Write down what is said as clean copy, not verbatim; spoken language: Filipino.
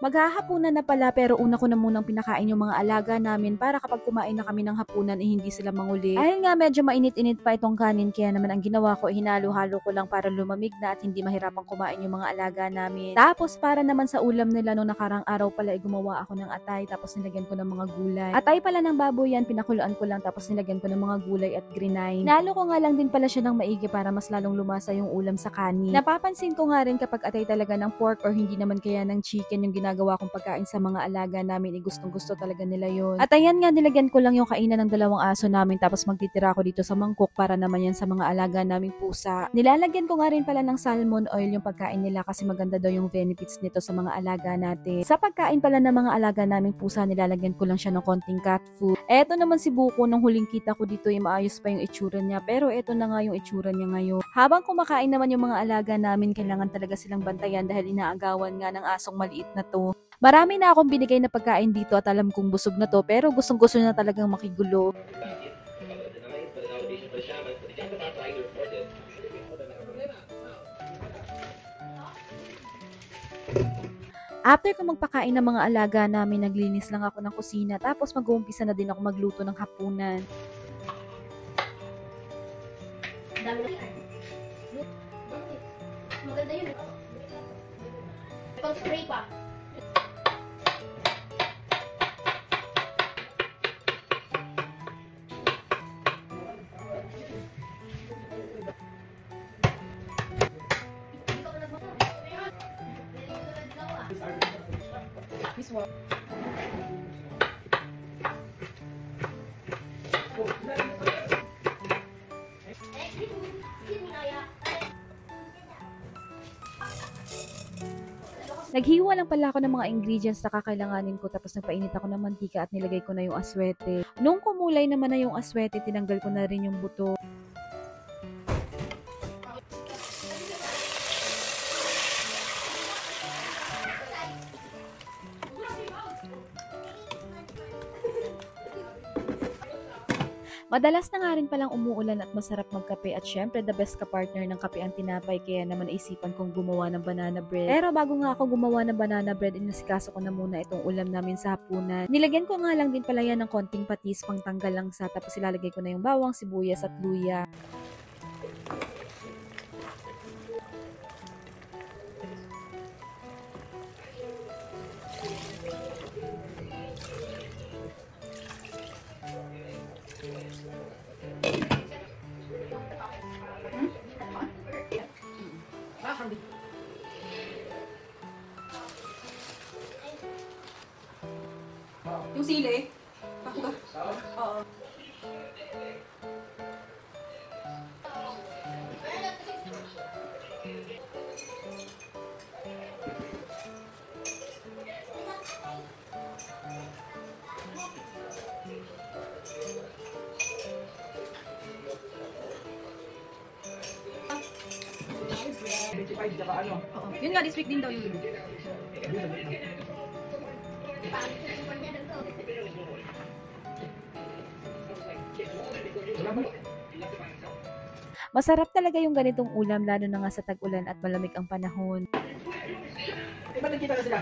Maghahapunan na pala pero una ko na munang pinakain yung mga alaga namin para kapag kumain na kami ng hapunan hindi sila manguli. Dahil nga medyo mainit-init pa itong kanin kaya naman ang ginawa ko hinalo-halo ko lang para lumamig na at hindi mahirapang kumain yung mga alaga namin. Tapos para naman sa ulam nila nung nakarang araw pala gumawa ako ng atay tapos nilagyan ko ng mga gulay. Atay pala ng baboy yan, pinakuluan ko lang tapos nilagyan ko ng mga gulay at grinay. Nalo ko nga lang din pala siya ng maigi para mas lalong lumasa yung ulam sa kanin. Napapansin ko nga rin kapag atay talaga ng pork or hindi naman kaya ng chicken yung ginagawa kong pagkain sa mga alaga namin, gustong-gusto talaga nila yon. At ayan nga, nilagyan ko lang yung kainan ng dalawang aso namin tapos magtitira ako dito sa mangkok para naman yan sa mga alaga naming pusa. Nilalagyan ko nga rin pala ng salmon oil yung pagkain nila kasi maganda daw yung benefits nito sa mga alaga natin. Sa pagkain pala ng mga alaga naming pusa, nilalagyan ko lang siya ng konting cat food. Eto naman si Buko, nung huling kita ko dito maayos pa yung itsura niya pero eto na nga yung itsura niya ngayon. Habang kumakain naman yung mga alaga namin, kailangan talaga silang bantayan dahil inaagawan nga ng asong maliit na to. Marami na akong binigay na pagkain dito at alam kong busog na to pero gustong-gusto na talagang makigulo. After ko magpakain ng mga alaga namin, naglinis lang ako ng kusina tapos mag-uumpisa na din ako magluto ng hapunan. Maganda yun. Pag-spray pa. Naghiwa lang pala ako ng mga ingredients na kakailanganin ko tapos nagpainit ako ng mantika at nilagay ko na yung aswete. Nung kumulay naman na yung aswete, tinanggal ko na rin yung buto. Madalas na nga rin palang umuulan at masarap magkape at syempre the best ka-partner ng kape ang tinapay kaya naman naisipan kong gumawa ng banana bread. Pero bago nga ako gumawa ng banana bread, inasikaso ko na muna itong ulam namin sa hapunan. Nilagyan ko nga lang din pala yan ng konting patis pang tanggal lang sa tapos ilalagay ko na yung bawang, sibuyas at luya. Yung sili? Ako ka? Oo. Yun nga, this week din daw yun. Masarap talaga yung ganitong ulam lalo na nga sa tag-ulan at malamig ang panahon. Diba nagkita na sila?